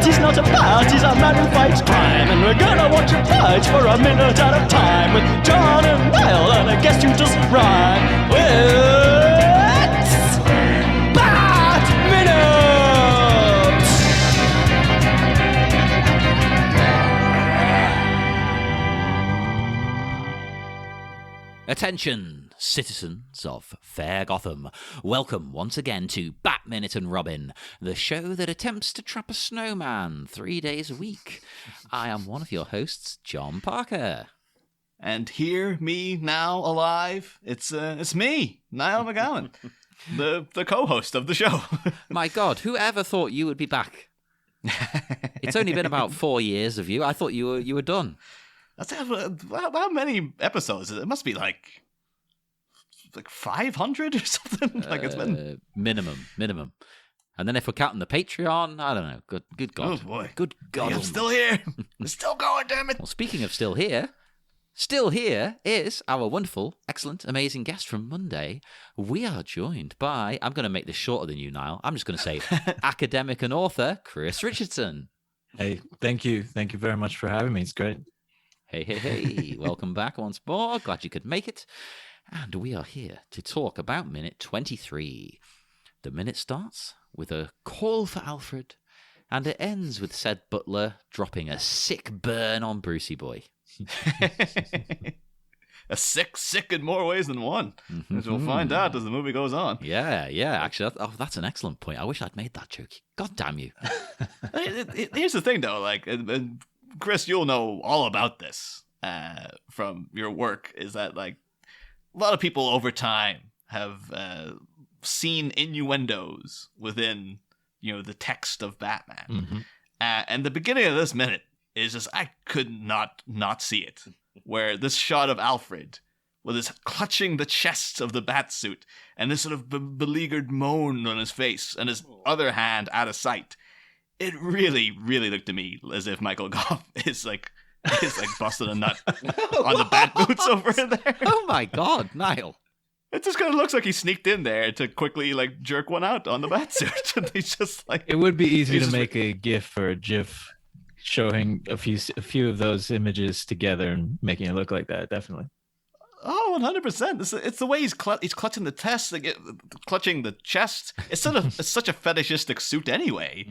He's not a bat, he's a man who fights crime. And we're gonna watch him fight for a minute at a time. With John and Niall and a guest who doesn't rhyme. It's Bat Minute! Attention, citizens of fair Gotham. Welcome once again to Bat Minute and Robin, the show that attempts to trap a snowman 3 days a week. I am one of your hosts, John Parker. And here, me, now, alive, it's me, Niall McGowan, the co-host of the show. My God, whoever thought you would be back? It's only been about 4 years of you. I thought you were done. That's how many episodes? It must be like 500 or something. Like it's been minimum. And then if we're counting the Patreon, I don't know. Good God. Oh boy. Good God. I'm still here. We're still going, damn it. Well, speaking of still here is our wonderful, excellent, amazing guest from Monday. We are joined by, I'm going to make this shorter than you, Niall. I'm just going to say academic and author Chris Richardson. Hey, thank you. Thank you very much for having me. It's great. Hey. Welcome back once more. Glad you could make it. And we are here to talk about minute 23. The minute starts with a call for Alfred, and it ends with said butler dropping a sick burn on Brucey boy. A sick in more ways than one, as we'll find out as the movie goes on. Yeah. Actually, that's an excellent point. I wish I'd made that joke. God damn you. Here's the thing, though. Like, Chris, you'll know all about this from your work. Is that like a lot of people over time have seen innuendos within the text of Batman, and the beginning of this minute is just I could not see it. Where this shot of Alfred with his clutching the chest of the bat suit and this sort of beleaguered moan on his face and his other hand out of sight. It really, really looked to me as if Michael Gough is like busting a nut on the bat boots over there. Oh my God, Niall. It just kind of looks like he sneaked in there to quickly like jerk one out on the bat suit. And he's just like, it would be easy to make a GIF or a GIF showing a few of those images together and making it look like that. Definitely. Oh, 100%. It's the way he's clutching the chest, clutching the chest. It's such a fetishistic suit anyway.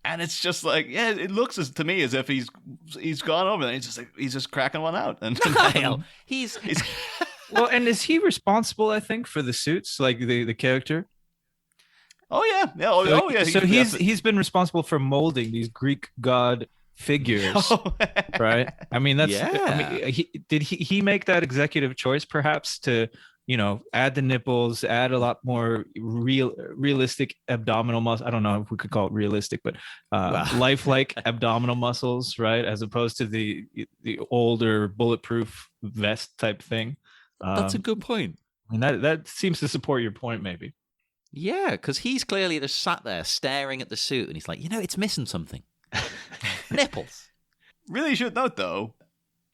And it's just like, yeah, it looks to me as if he's gone over there. He's just cracking one out. And Niall, he's well, and is he responsible? I think for the suits, like the character. Oh yeah. So he's been responsible for molding these Greek god figures, right? I mean, that's. Yeah. I mean, did he make that executive choice, perhaps, to add the nipples, add a lot more realistic abdominal muscle. I don't know if we could call it realistic, but lifelike abdominal muscles, right? As opposed to the older bulletproof vest type thing. That's a good point. I mean, that seems to support your point, maybe. Yeah, because he's clearly just sat there staring at the suit, and he's like, it's missing something. Nipples. Really should note, though,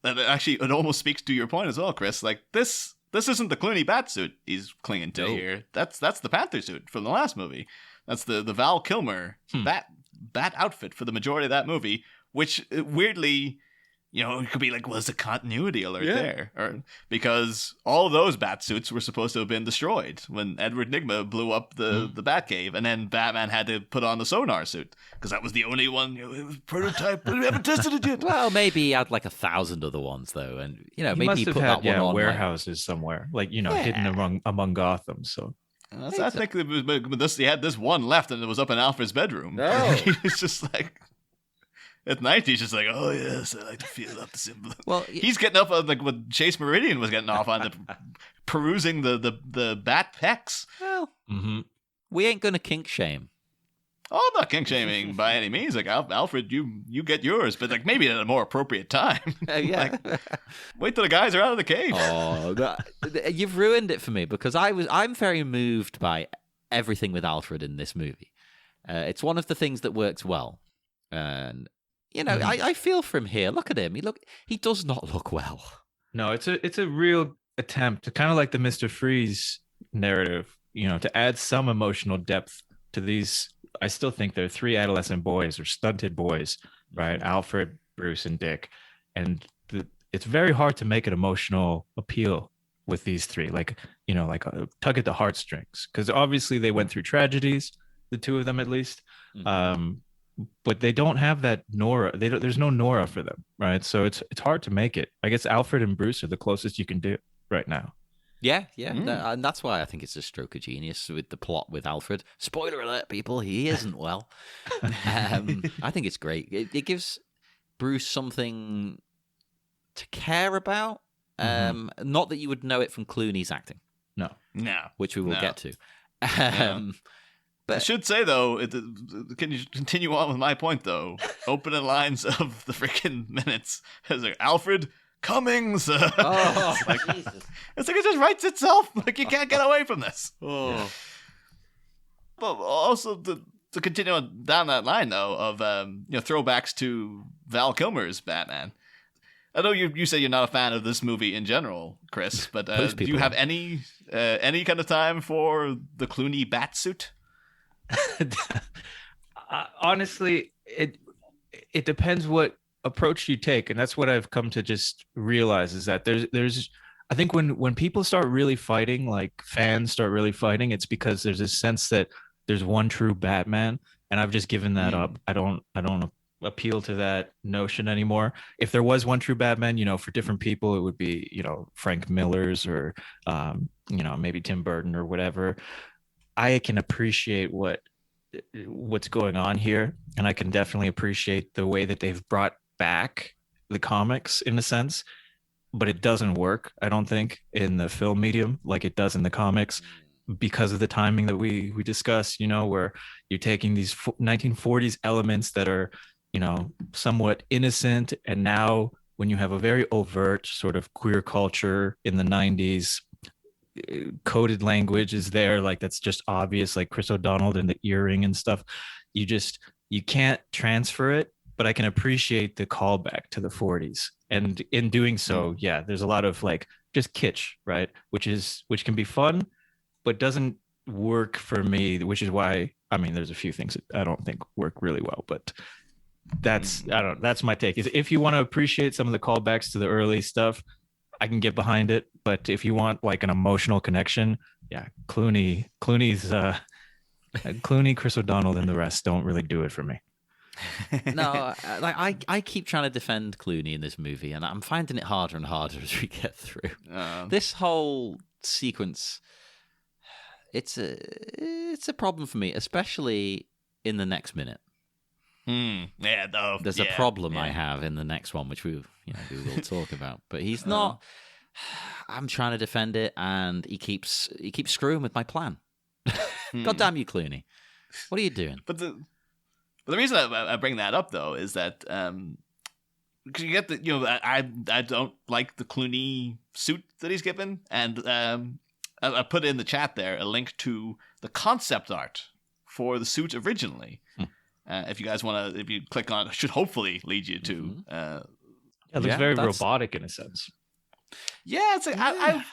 that it almost speaks to your point as well, Chris. Like, this isn't the Clooney bat suit he's clinging to here. That's the Panther suit from the last movie. That's the Val Kilmer bat outfit for the majority of that movie, which weirdly, it could be like, was a continuity alert there? Or because all of those bat suits were supposed to have been destroyed when Edward Nygma blew up the Batcave, and then Batman had to put on the sonar suit because that was the only one. It was prototype, but we haven't tested it yet. Well, maybe he had like 1,000 other ones though, and maybe must he have put had, that one on warehouses somewhere, like hidden among Gotham. So. I think he had this one left, and it was up in Alfred's bedroom. Oh. He was just like. At night, he's just like, oh, yes, I like to feel up the symbol. Well, he's getting up like what Chase Meridian was getting off on, perusing the bat pecs. Well, we ain't going to kink shame. Oh, I'm not kink shaming by any means. Like, Alfred, you get yours, but like maybe at a more appropriate time. Yeah. Like, wait till the guys are out of the cave. Oh, you've ruined it for me because I'm very moved by everything with Alfred in this movie. It's one of the things that works well. And you know, I feel for him here. Look at him. He does not look well. No, it's a real attempt to kind of like the Mr. Freeze narrative, you know, to add some emotional depth to these. I still think they're three adolescent boys or stunted boys, right? Alfred, Bruce, and Dick. And it's very hard to make an emotional appeal with these three, like, you know, like a tug at the heartstrings, because obviously they went through tragedies, the two of them at least. But they don't have that Nora. There's no Nora for them, right? So it's hard to make it. I guess Alfred and Bruce are the closest you can do right now. Yeah. And that's why I think it's a stroke of genius with the plot with Alfred. Spoiler alert, people, he isn't well. I think it's great. It gives Bruce something to care about. Not that you would know it from Clooney's acting. No. Which we will get to. But I should say, though, can you continue on with my point, though? Opening lines of the freaking minutes. It's like, Alfred Cummings. Oh, like, Jesus. It's like it just writes itself. Like, you can't get away from this. Oh. But also, to continue on down that line, though, of throwbacks to Val Kilmer's Batman. I know you say you're not a fan of this movie in general, Chris, but do you have any kind of time for the Clooney bat suit? Honestly, it depends what approach you take, and that's what I've come to just realize is that there's I think when people start really fighting, like fans start really fighting, it's because there's a sense that there's one true Batman, and I've just given that up. I don't appeal to that notion anymore. If there was one true Batman, you know, for different people it would be, you know, Frank Miller's or you know, maybe Tim Burton or whatever. I can appreciate what's going on here, and I can definitely appreciate the way that they've brought back the comics in a sense, but it doesn't work, I don't think, in the film medium like it does in the comics because of the timing that we discuss, you know, where you're taking these 1940s elements that are, you know, somewhat innocent, and now when you have a very overt sort of queer culture in the 90s, coded language is there, like that's just obvious, like Chris O'Donnell and the earring and stuff. You can't transfer it, but I can appreciate the callback to the 40s, and in doing so, yeah, there's a lot of like just kitsch, right, which can be fun but doesn't work for me, which is why, I mean, there's a few things that I don't think work really well, but that's my take. Is if you want to appreciate some of the callbacks to the early stuff, I can get behind it, but if you want like an emotional connection, yeah, Clooney, Chris O'Donnell, and the rest don't really do it for me. No, like I keep trying to defend Clooney in this movie, and I'm finding it harder and harder as we get through. This whole sequence, it's a problem for me, especially in the next minute. Yeah, though. There's a problem I have in the next one, which we will talk about. But he's not. I'm trying to defend it, and he keeps screwing with my plan. God damn you, Clooney! What are you doing? But the reason I bring that up though is that because you get I don't like the Clooney suit that he's given, and I put in the chat there a link to the concept art for the suit originally. If you guys want to, if you click on it, should hopefully lead you to. It looks very robotic in a sense. Yeah, it's like, I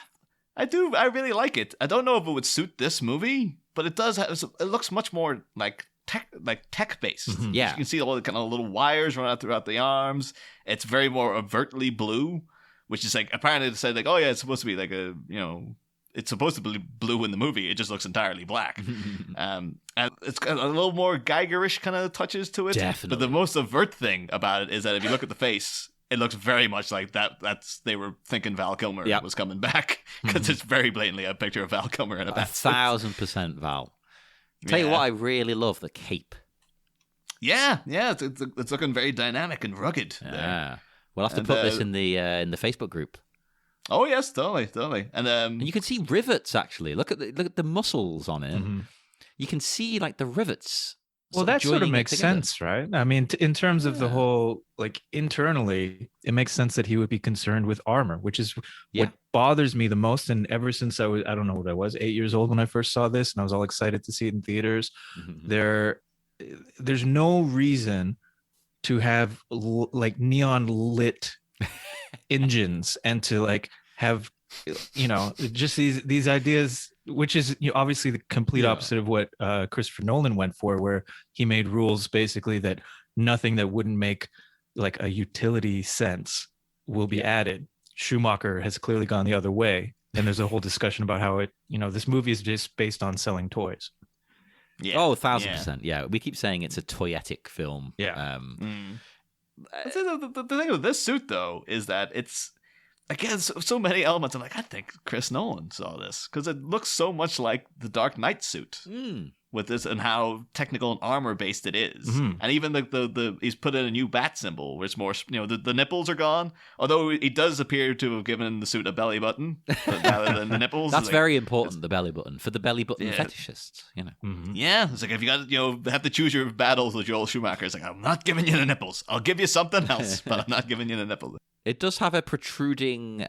really like it. I don't know if it would suit this movie, but it does. It looks much more like tech based. Yeah, you can see all the kind of little wires run out throughout the arms. It's very more overtly blue, which is like apparently to say like, oh yeah, it's supposed to be like a it's supposed to be blue in the movie. It just looks entirely black. And it's got a little more Geigerish kind of touches to it. Definitely. But the most overt thing about it is that if you look at the face, it looks very much like they were thinking Val Kilmer was coming back, because it's very blatantly a picture of Val Kilmer in a bat suit. 1,000% Val. Tell you what, I really love the cape. Yeah, it's looking very dynamic and rugged. Yeah, there. We'll have to put this in the Facebook group. Oh yes, totally. And you can see rivets actually. Look at the muscles on it. You can see like the rivets. Well, that sort of makes sense, right? I mean, in terms of the whole, like internally, it makes sense that he would be concerned with armor, which is what bothers me the most. And ever since I don't know what I was, 8 years old when I first saw this, and I was all excited to see it in theaters. There's no reason to have like neon lit engines and to like have, you know, just these ideas, which is, you know, obviously the complete opposite of what Christopher Nolan went for, where he made rules basically that nothing that wouldn't make like a utility sense will be added. Schumacher has clearly gone the other way, and there's a whole discussion about how it, you know, this movie is just based on selling toys. Yeah. Oh, 1,000%. Yeah, we keep saying it's a toyetic film. Yeah. The thing with this suit, though, is that it's, again, so many elements. I'm like, I think Chris Nolan saw this because it looks so much like the Dark Knight suit with this and how technical and armor based it is. And even the he's put in a new bat symbol where it's more, you know, the nipples are gone. Although he does appear to have given the suit a belly button rather than the nipples. That's like, very important, the belly button, for the belly button fetishists, you know. Yeah, it's like if you got, you know, have to choose your battles with Joel Schumacher, it's like, I'm not giving you the nipples. I'll give you something else, but I'm not giving you the nipples. It does have a protruding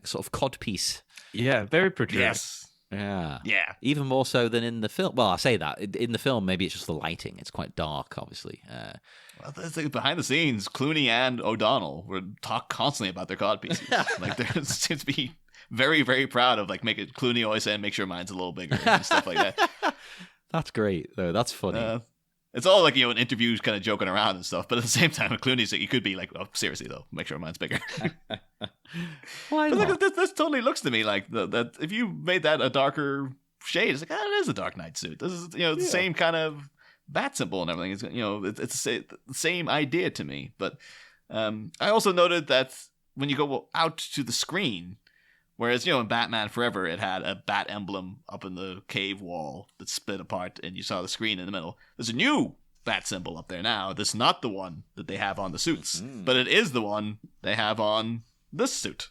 sort of codpiece. Yeah, very protruding. Yes. Yeah. Yeah. Even more so than in the film. Well, I say that. In the film, maybe it's just the lighting. It's quite dark, obviously. Well, that's like behind the scenes, Clooney and O'Donnell would talk constantly about their codpieces. Like, there seems to be very, very proud of, like, Clooney always saying, make sure mine's a little bigger and stuff like that. That's great, though. That's funny. It's all like, you know, in interviews kind of joking around and stuff, but at the same time, Clooney's like, you could be like, oh, seriously though, make sure mine's bigger. Why but not? look, this totally looks to me like that if you made that a darker shade, it's like, it is a Dark Knight suit. This is, you know, the same kind of bat symbol and everything. It's, you know, it's the same idea to me. But I also noted that when you go out to the screen, whereas, you know, in Batman Forever, it had a bat emblem up in the cave wall that split apart and you saw the screen in the middle. There's a new bat symbol up there now. That's not the one that they have on the suits, but it is the one they have on this suit.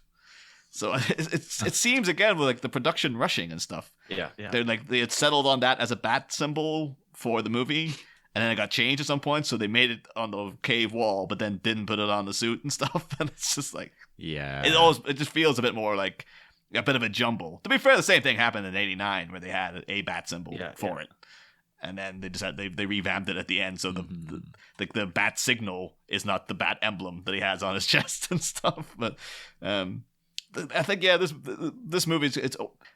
So it seems, again, with like the production rushing and stuff. Yeah. They're like, they had settled on that as a bat symbol for the movie. And then it got changed at some point, so they made it on the cave wall, but then didn't put it on the suit and stuff. And it's just like, it just feels a bit more like a bit of a jumble. To be fair, the same thing happened in '89 where they had a bat symbol for it, and then they revamped it at the end, so the bat signal is not the bat emblem that he has on his chest and stuff. But I think this movie,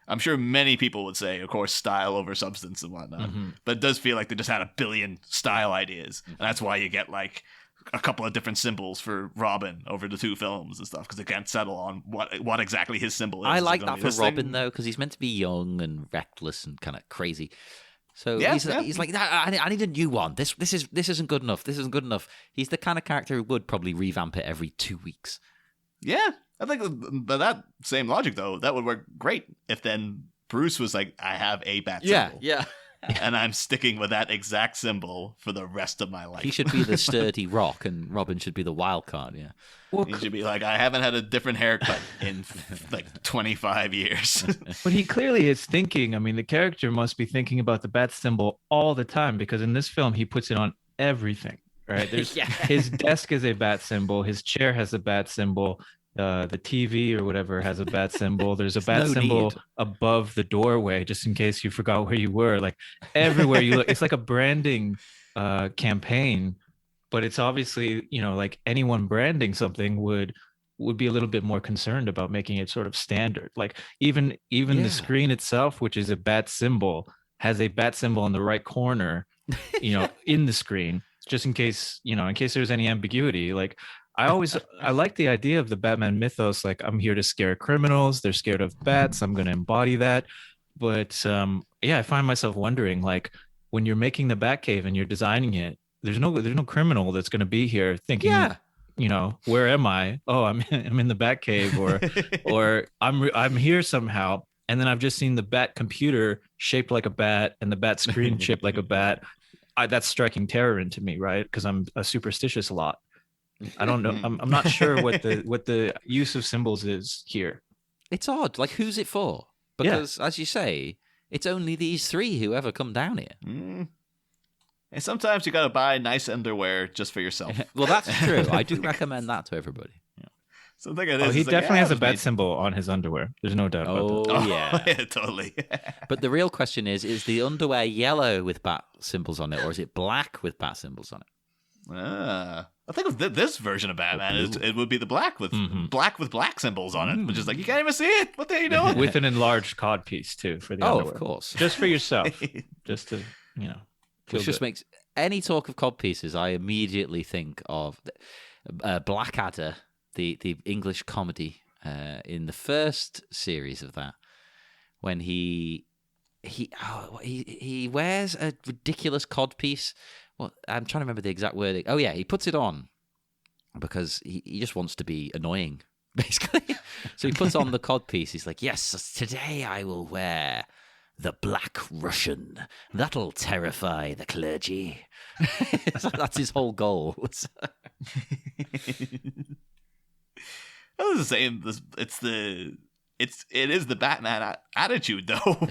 I'm sure many people would say, of course, style over substance and whatnot, but it does feel like they just had a billion style ideas, and that's why you get like a couple of different symbols for Robin over the two films and stuff, because they can't settle on what exactly his symbol is. I like that for Robin though, because he's meant to be young and reckless and kind of crazy. So he's like, I need a new one. This isn't good enough. This isn't good enough. He's the kind of character who would probably revamp it every 2 weeks. Yeah. I think by that same logic, though, that would work great if then Bruce was like, I have a bat symbol. Yeah. And I'm sticking with that exact symbol for the rest of my life. He should be the sturdy rock and Robin should be the wild card, yeah. Well, he should be like, I haven't had a different haircut in like 25 years. But he clearly is thinking, I mean, the character must be thinking about the bat symbol all the time, because in this film, he puts it on everything, right? There's his desk is a bat symbol. His chair has a bat symbol. The TV or whatever has a bat symbol. There's a bat symbol above the doorway, just in case you forgot where you were. Like everywhere you look, it's like a branding campaign, but it's obviously, you know, like anyone branding something would be a little bit more concerned about making it sort of standard. Like even the screen itself, which is a bat symbol, has a bat symbol in the right corner, you know, in the screen, just in case, you know, in case there's any ambiguity. Like I like the idea of the Batman mythos. Like, I'm here to scare criminals. They're scared of bats. I'm going to embody that. But I find myself wondering, like, when you're making the Batcave and you're designing it, there's no criminal that's going to be here thinking, you know, where am I? Oh, I'm in the Batcave, or I'm here somehow. And then I've just seen the Bat computer shaped like a bat and the Bat screen shaped like a bat. That's striking terror into me, right? Because I'm a superstitious lot. I don't know. I'm not sure what the use of symbols is here. It's odd. Like, who's it for? Because, as you say, it's only these three who ever come down here. And sometimes you got to buy nice underwear just for yourself. Well, that's true. I do recommend that to everybody. Yeah. So the thing is, he definitely has a bat symbol on his underwear. There's no doubt about that. Oh, yeah. Totally. But the real question is the underwear yellow with bat symbols on it, or is it black with bat symbols on it? I think with this version of Batman, it would be the black with black symbols on it, which is like you can't even see it. What the hell are you doing? With an enlarged cod piece too for the underwear. Of course, just for yourself, just to which just makes any talk of cod pieces. I immediately think of Blackadder, the English comedy in the first series of that, when he wears a ridiculous cod piece. Well, I'm trying to remember the exact wording. Oh, yeah, he puts it on because he just wants to be annoying, basically. So he puts on the cod piece. He's like, yes, today I will wear the Black Russian. That'll terrify the clergy. That's his whole goal. I was the same. It is the Batman attitude, though.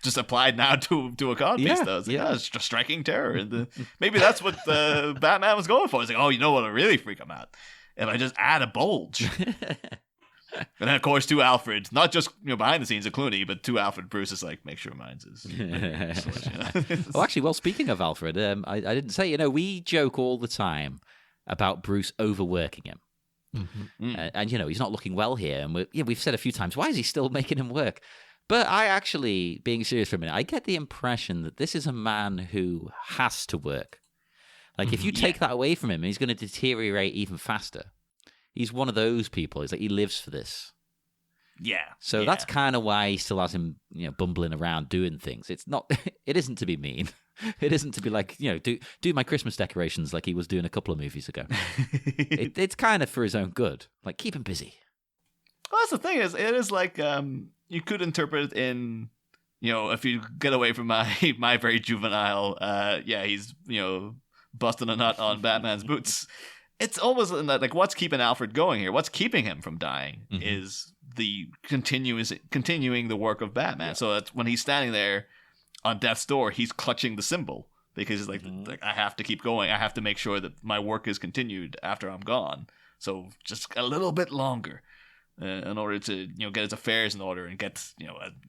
Just applied now to a cod piece, though. It's like, it's just striking terror. And maybe that's what Batman was going for. It's like, oh, you know what'll really freak him out? If I just add a bulge. And then, of course, to Alfred, not just behind the scenes of Clooney, but to Alfred, Bruce is like, make sure mine's is. Oh, actually, well, speaking of Alfred, I didn't say, we joke all the time about Bruce overworking him. Mm-hmm. And he's not looking well here. And we've said a few times, why is he still making him work? But I actually, being serious for a minute, I get the impression that this is a man who has to work. Like, if you take that away from him, he's going to deteriorate even faster. He's one of those people. He's like, he lives for this. Yeah. So that's kind of why he still has him, bumbling around doing things. It's not. It isn't to be mean. It isn't to be like, do my Christmas decorations like he was doing a couple of movies ago. It's kind of for his own good. Like, keep him busy. Well, that's the thing is, it is like you could interpret it in, if you get away from my very juvenile, he's busting a nut on Batman's boots. It's almost like what's keeping Alfred going here? What's keeping him from dying is the continuing the work of Batman. Yeah. So that's when he's standing there on death's door, he's clutching the symbol because he's like I have to keep going. I have to make sure that my work is continued after I'm gone. So just a little bit longer. In order to get his affairs in order and get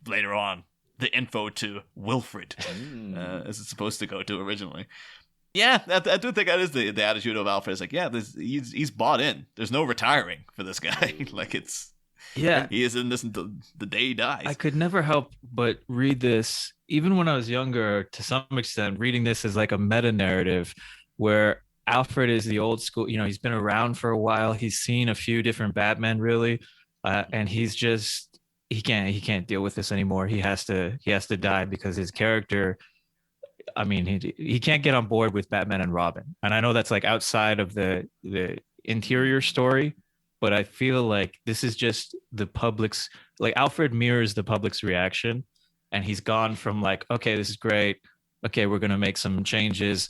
later on the info to Wilfred as it's supposed to go to originally. Yeah, I do think that is the attitude of Alfred. It's like, he's bought in. There's no retiring for this guy. Like he is in this until the day he dies. I could never help but read this, even when I was younger, to some extent, reading this as like a meta narrative where Alfred is the old school. He's been around for a while. He's seen a few different Batman, really. And he's just he can't deal with this anymore. He has to die because his character, I mean, he can't get on board with Batman and Robin. And I know that's like outside of the interior story, but I feel like this is just the public's, like Alfred mirrors the public's reaction, and he's gone from like, okay, this is great. Okay, we're going to make some changes.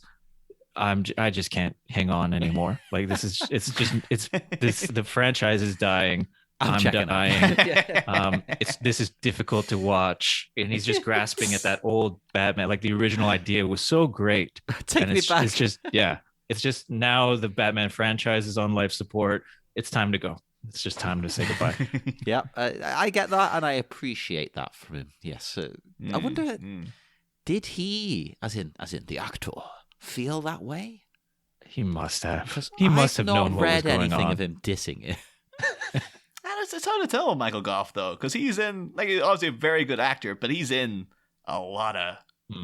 I just can't hang on anymore. Like the franchise is dying. I'm dying. This is difficult to watch, and he's just grasping at that old Batman. Like the original idea was so great. Take me back. It's just now the Batman franchise is on life support. It's time to go. It's just time to say goodbye. Yeah, I get that, and I appreciate that from him. Yes, I wonder, did he, as in the actor, feel that way? He must have. He must have known what was going on. I've not read anything of him dissing it. It's hard to tell Michael Gough, though, because he's in, like, obviously a very good actor, but he's in a lot of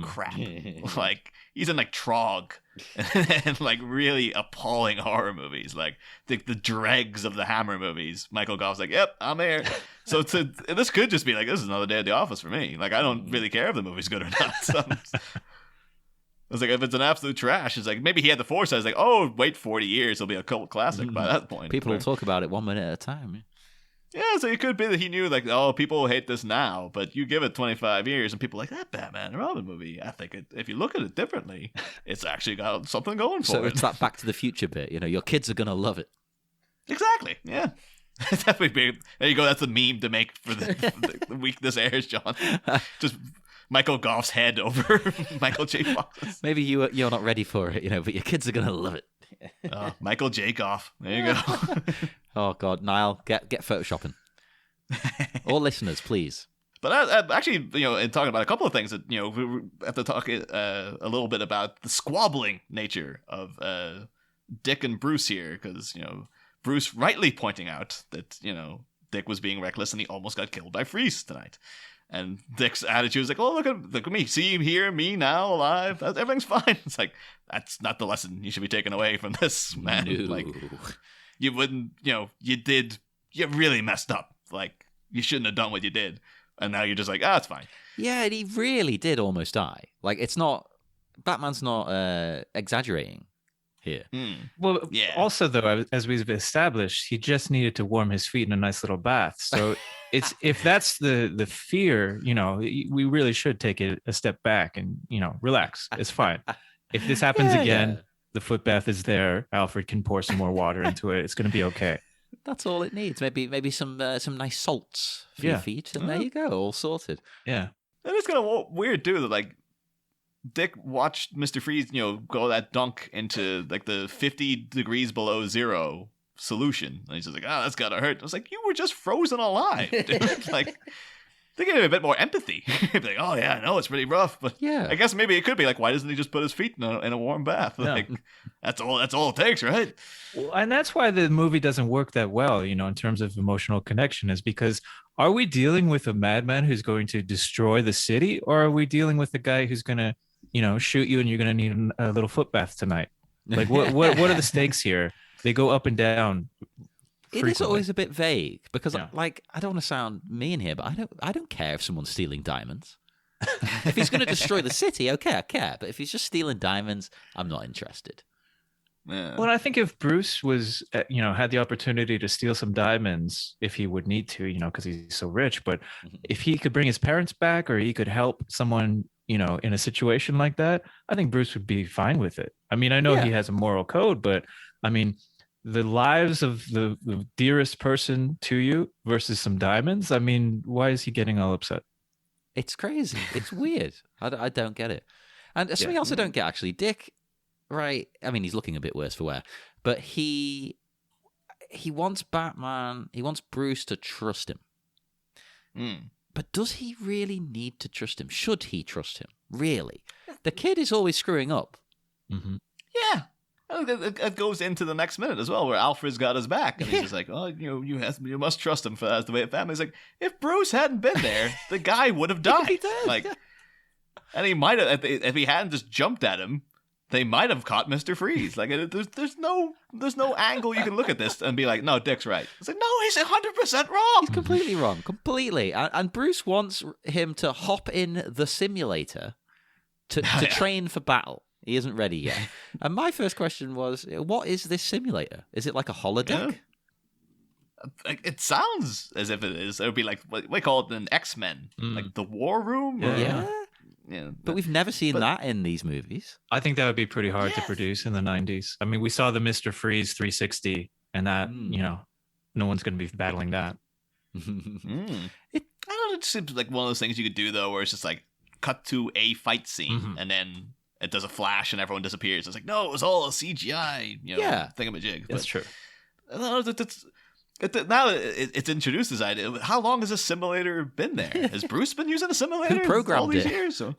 crap. Like, he's in, like, Trog and like, really appalling horror movies. Like, the dregs of the Hammer movies. Michael Gough's like, yep, I'm here. So this could just be like, this is another day at the office for me. Like, I don't really care if the movie's good or not. So I was like, if it's an absolute trash, it's like, maybe he had the foresight. It's like, oh, wait 40 years, it'll be a cult classic by that point. People will talk about it 1 minute at a time. Yeah, so it could be that he knew, like, oh, people hate this now, but you give it 25 years, and people are like, that Batman and Robin movie, I think if you look at it differently, it's actually got something going for it. So it's that Back to the Future bit, your kids are going to love it. Exactly, yeah. Definitely big. There you go, that's the meme to make for the week this airs, John. Just Michael Gough's head over Michael J. Fox's. Maybe you're not ready for it, but your kids are going to love it. Michael J. Gough. There you go. Oh God, Niall, get photoshopping. All listeners, please. But actually, in talking about a couple of things that we have to talk a little bit about the squabbling nature of Dick and Bruce here, because, Bruce rightly pointing out that, Dick was being reckless and he almost got killed by Freeze tonight. And Dick's attitude is like, oh, look at me. See him here, me now, alive. Everything's fine. It's like, that's not the lesson you should be taking away from this, man. No. Like, you wouldn't, you really messed up. Like, you shouldn't have done what you did. And now you're just like, it's fine. Yeah, and he really did almost die. Like, Batman's not exaggerating here. Well, also, though, as we've established, he just needed to warm his feet in a nice little bath. So if that's the fear, we really should take it a step back and, relax. It's fine. If this happens again, the foot bath is there. Alfred can pour some more water into it. It's going to be okay. That's all it needs. Maybe some nice salts for your feet, and there you go, all sorted. Yeah. And it's kind of weird, too, that, like, Dick watched Mr. Freeze, go that dunk into, like, the 50 degrees below zero solution. And he's just like, that's gotta hurt. I was like, you were just frozen alive, dude. Like, they give him a bit more empathy. Like, oh, yeah, I know, it's pretty rough. But I guess maybe it could be like, why doesn't he just put his feet in a warm bath? Like, that's all it takes, right? Well, and that's why the movie doesn't work that well, in terms of emotional connection, is because are we dealing with a madman who's going to destroy the city, or are we dealing with a guy who's going to shoot you and you're going to need a little foot bath tonight? Like, what are the stakes here? They go up and down. It is always a bit vague because, like, I don't want to sound mean here, but I don't care if someone's stealing diamonds. If he's going to destroy the city, okay, I care. But if he's just stealing diamonds, I'm not interested. Yeah. Well, I think if Bruce was, had the opportunity to steal some diamonds, if he would need to, because he's so rich, but if he could bring his parents back or he could help someone, in a situation like that, I think Bruce would be fine with it. I mean, I know he has a moral code, but I mean, the lives of the dearest person to you versus some diamonds. I mean, why is he getting all upset? It's crazy. It's weird. I don't get it. And something else I don't get, actually. Dick, right? I mean, he's looking a bit worse for wear, but he wants Batman, he wants Bruce to trust him. But does he really need to trust him? Should he trust him? Really? The kid is always screwing up. Mm-hmm. Yeah. It goes into the next minute as well, where Alfred's got his back, and he's just like, "Oh, you must trust him for that's the way of family's." Like, if Bruce hadn't been there, the guy would have died. He did, like, and he might have if he hadn't just jumped at him, they might have caught Mr. Freeze. Like, there's no angle you can look at this and be like, "No, Dick's right." It's like, no, he's 100% wrong. He's completely wrong, completely. And Bruce wants him to hop in the simulator to train for battle. He isn't ready yet. And my first question was, what is this simulator? Is it like a holodeck? Yeah. It sounds as if it is. It would be like, what we call it in X-Men, like the War Room? Or, yeah. But we've never seen that in these movies. I think that would be pretty hard to produce in the 90s. I mean, we saw the Mr. Freeze 360, and that, no one's going to be battling that. I don't know, it seems like one of those things you could do, though, where it's just like, cut to a fight scene, and then it does a flash and everyone disappears. It's like, no, it was all a CGI, thingamajig. That's true. Now it's introduced this idea. How long has a simulator been there? Has Bruce been using a simulator Who programmed all these it? years? So,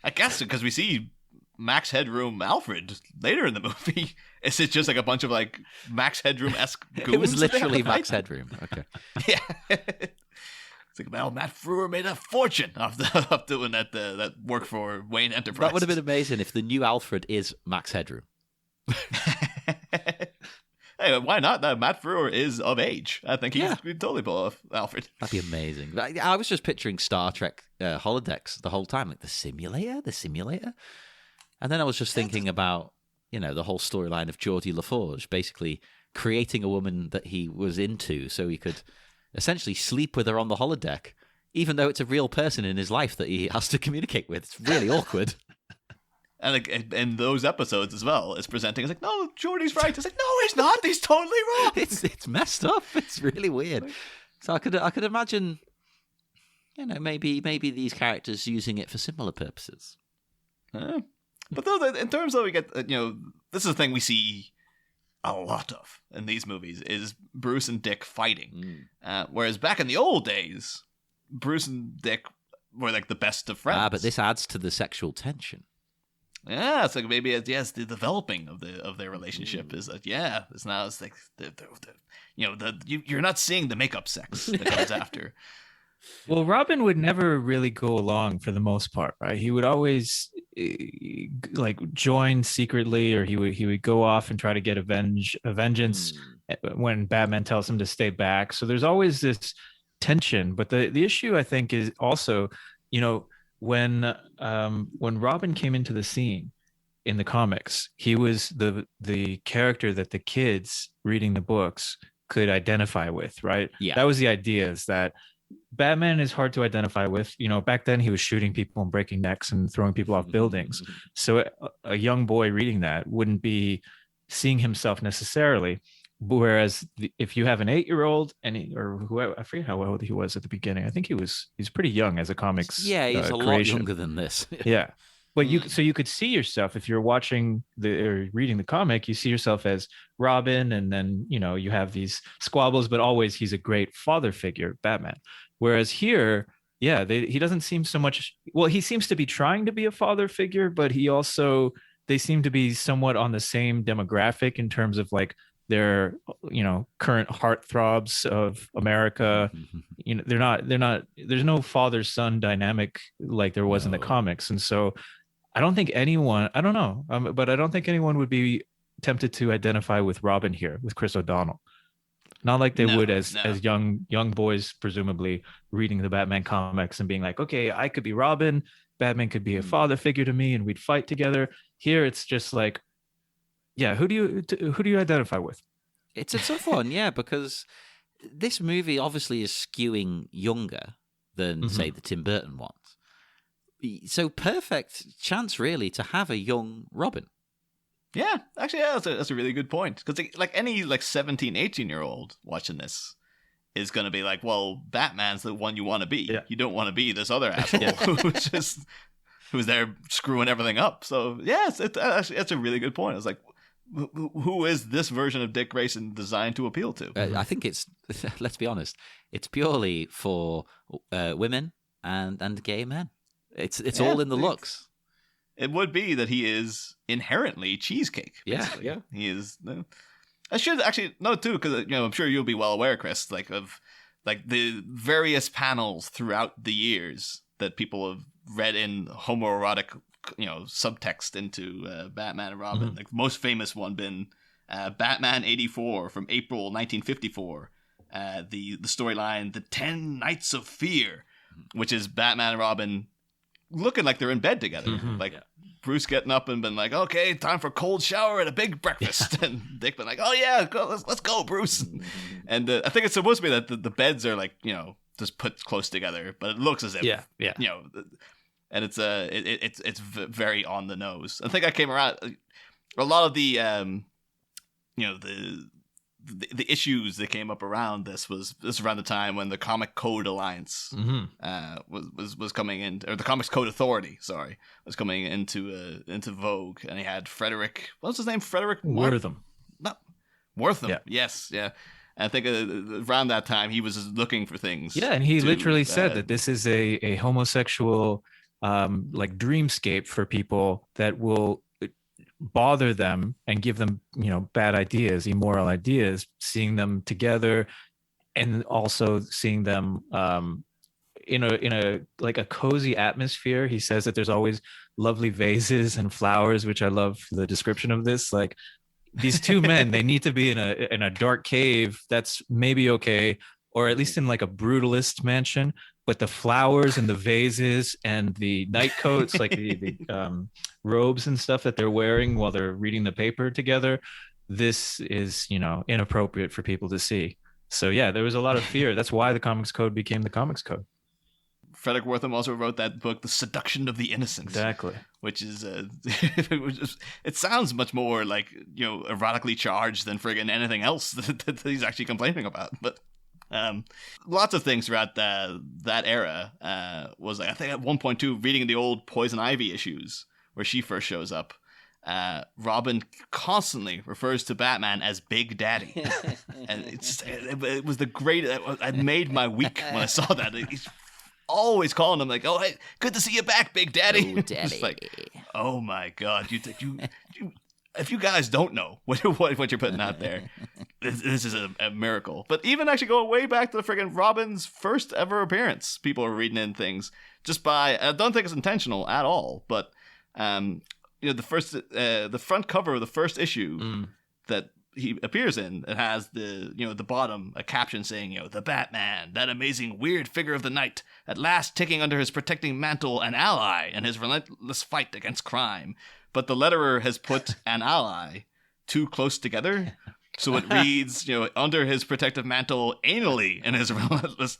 I guess because we see Max Headroom Alfred later in the movie. Is it just like a bunch of like Max Headroom-esque goons? It was literally Max Headroom. Okay. Yeah. It's like, well, Matt Frewer made a fortune off doing that work for Wayne Enterprises. That would have been amazing if the new Alfred is Max Headroom. Hey, why not? Matt Frewer is of age. I think he'd totally pull off Alfred. That'd be amazing. I was just picturing Star Trek holodecks the whole time, like the simulator. And then I was just thinking about, the whole storyline of Geordie LaForge basically creating a woman that he was into so he could essentially sleep with her on the holodeck, even though it's a real person in his life that he has to communicate with. It's really awkward. And like in those episodes as well, it's presenting. It's like, no, Jordy's right. It's like, no, he's not. He's totally wrong. It's messed up. It's really weird. So I could imagine, maybe these characters using it for similar purposes. But though, in terms of we get, this is the thing we see a lot of in these movies is Bruce and Dick fighting. Whereas back in the old days, Bruce and Dick were like the best of friends. But this adds to the sexual tension. Yeah, it's like maybe it's the developing of their relationship is like it's now it's like you're not seeing the makeup sex that comes after. Well, Robin would never really go along for the most part, right? He would always like join secretly, or he would go off and try to get a vengeance when Batman tells him to stay back. So there's always this tension. But the issue, I think, is also, when Robin came into the scene in the comics, he was the character that the kids reading the books could identify with, right? Yeah. That was the idea, is that Batman is hard to identify with. Back then he was shooting people and breaking necks and throwing people off buildings. So a young boy reading that wouldn't be seeing himself necessarily. Whereas if you have an 8-year-old or whoever, I forget how old he was at the beginning. I think he's pretty young as a comics. Yeah, he's a lot younger than this. Yeah. But you could see yourself, if you're watching or reading the comic, you see yourself as Robin, and then you have these squabbles, but always he's a great father figure, Batman. Whereas here, he doesn't seem so much. Well, he seems to be trying to be a father figure, but they seem to be somewhat on the same demographic in terms of like their current heartthrobs of America. They're not. There's no father-son dynamic like there was in the comics, and so. I don't think anyone, I don't know, but I don't think anyone would be tempted to identify with Robin here, with Chris O'Donnell. Not like they would as young boys, presumably reading the Batman comics and being like, okay, I could be Robin, Batman could be a father figure to me, and we'd fight together. Here, it's just like, who do you identify with? It's a tough one, because this movie obviously is skewing younger than, say, the Tim Burton ones. So perfect chance, really, to have a young Robin. Yeah, actually, that's a really good point. Because like any 17, 18-year-old watching this is going to be like, well, Batman's the one you want to be. Yeah. You don't want to be this other asshole who's there screwing everything up. So yeah, it's a really good point. It's like, who is this version of Dick Grayson designed to appeal to? I think it's, let's be honest, it's purely for women and gay men. It's all in the looks. It would be that he is inherently cheesecake. Basically. Yeah. He is. I should actually know too, because I'm sure you'll be well aware, Chris, of the various panels throughout the years that people have read in homoerotic, subtext into Batman and Robin. Mm-hmm. Like most famous one being Batman '84 from April 1954. The storyline, The 10 Nights of Fear, which is Batman and Robin looking like they're in bed together. Bruce getting up and been like, okay, time for a cold shower and a big breakfast. And Dick been like, oh yeah, let's go, Bruce. And I think it's supposed to be that the beds are just put close together, but it looks as if, and it's very on the nose. I think I came around a lot of the issues that came up around this was around the time when the Comic Code Alliance was coming in, or the Comics Code Authority, was coming into vogue, and he had Frederick, what was his name? Frederick Wortham. Wortham. Yeah. Yes, yeah. And I think around that time he was looking for things. Yeah, and he literally said that this is a homosexual dreamscape for people that will bother them and give them bad ideas, immoral ideas, seeing them together, and also seeing them in a cozy atmosphere. He says that there's always lovely vases and flowers, which I love the description of this. Like, these two men, they need to be in a dark cave. That's maybe okay, or at least in like a brutalist mansion. But the flowers and the vases and the night coats, like the robes and stuff that they're wearing while they're reading the paper together, this is, inappropriate for people to see. So yeah, there was a lot of fear. That's why the Comics Code became the Comics Code. Frederick Wortham also wrote that book, The Seduction of the Innocent. Exactly. Which is, it sounds much more like, erotically charged than friggin' anything else that he's actually complaining about. But lots of things throughout that era was like, I think at one point too, reading the old Poison Ivy issues where she first shows up, Robin constantly refers to Batman as Big Daddy, and it was the great. It made my week when I saw that. always calling him like, "Oh, hey, good to see you back, Big Daddy." Oh, Daddy. Just like, oh my God, you if you guys don't know what you're putting out there, this is a miracle. But even actually going way back to the friggin' Robin's first ever appearance, people are reading in things just by. I don't think it's intentional at all, but the front cover of the first issue that he appears in, it has the bottom a caption saying, "The Batman, that amazing weird figure of the night, at last taking under his protecting mantle an ally in his relentless fight against crime." But the letterer has put an ally too close together, so it reads, under his protective mantle anally in his relentless,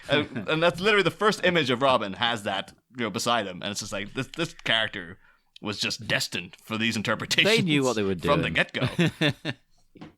and that's literally the first image of Robin has that, beside him, and it's just like this character was just destined for these interpretations. They knew what they were doing from the get-go.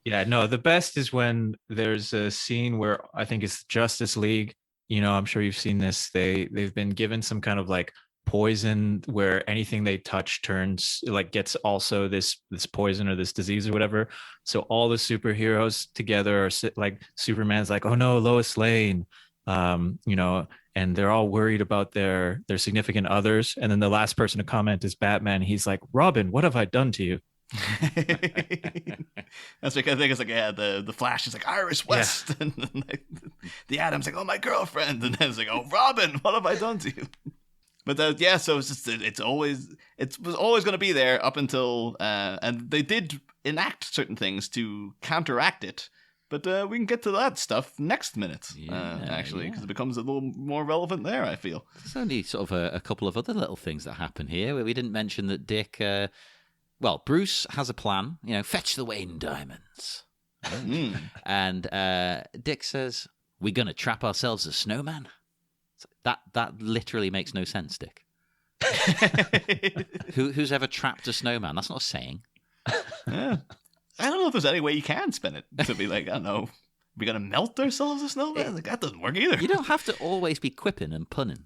Yeah, no, the best is when there's a scene where I think it's Justice League. I'm sure you've seen this. They've been given some kind of like poison where anything they touch turns gets also this poison or this disease or whatever. So all the superheroes together are like, Superman's like, "Oh no, Lois Lane," and they're all worried about their significant others. And then the last person to comment is Batman. He's like, "Robin, what have I done to you?" That's because I think it's like, the Flash is like Iris West, and then the Atom's like, "Oh, my girlfriend," and then it's like, "Oh, Robin, what have I done to you?" But so it's just it was always going to be there up until and they did enact certain things to counteract it. But we can get to that stuff next minute, actually, because it becomes a little more relevant there, I feel. There's only sort of a couple of other little things that happen here. We didn't mention that Dick, Bruce has a plan, fetch the Wayne diamonds. And Dick says, "We're going to trap ourselves a snowman?" That literally makes no sense, Dick. Who's ever trapped a snowman? That's not a saying. Yeah. I don't know if there's any way you can spin it to be like, I don't know, we're going to melt ourselves a snowman? That doesn't work either. You don't have to always be quipping and punning.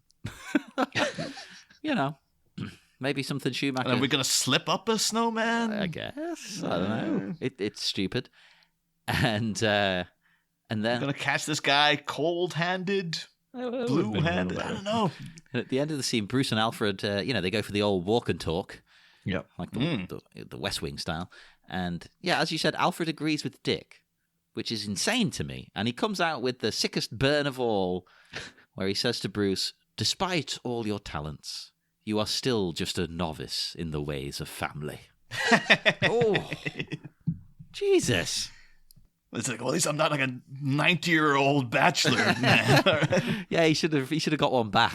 Maybe something Schumacher... And are we going to slip up a snowman? I guess. I don't know. It's stupid. And then... We're going to catch this guy cold-handed... blue-handed. I don't know. At the end of the scene, Bruce and Alfred, they go for the old walk and talk. Yep. Like the West Wing style. And yeah, as you said, Alfred agrees with Dick, which is insane to me. And he comes out with the sickest burn of all, where he says to Bruce, "Despite all your talents, you are still just a novice in the ways of family." Oh, Jesus. It's like, well, at least I'm not like a 90-year-old bachelor, man. Yeah, he should have got one back.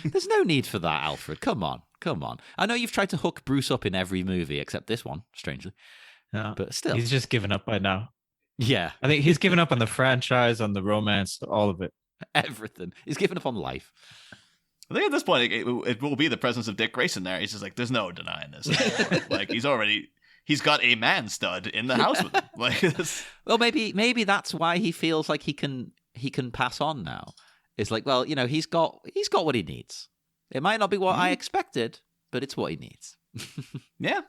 There's no need for that, Alfred. Come on. I know you've tried to hook Bruce up in every movie except this one, strangely. Yeah, but still, he's just given up by now. Yeah, I think he's given up on the franchise, on the romance, all of it. Everything. He's given up on life. I think at this point it will be the presence of Dick Grayson there. He's just like, there's no denying this. Like he's got a man stud in the house with him. Like this. Well, maybe that's why he feels like he can pass on now. It's like, well, he's got what he needs. It might not be what I expected, but it's what he needs. Yeah,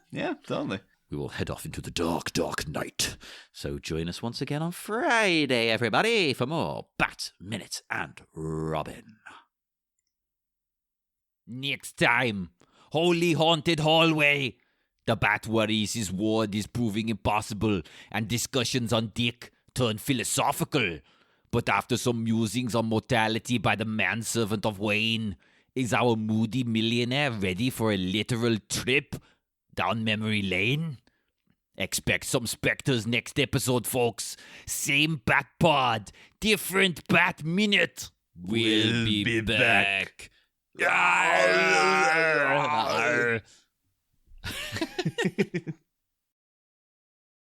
totally. We will head off into the dark, dark night. So join us once again on Friday, everybody, for more Bat, Minute, and Robin. Next time, Holy Haunted Hallway. The Bat worries his ward is proving impossible, and discussions on Dick turn philosophical. But after some musings on mortality by the manservant of Wayne, is our moody millionaire ready for a literal trip down memory lane? Expect some specters next episode, folks. Same Bat Pod, different Bat Minute. We'll be back.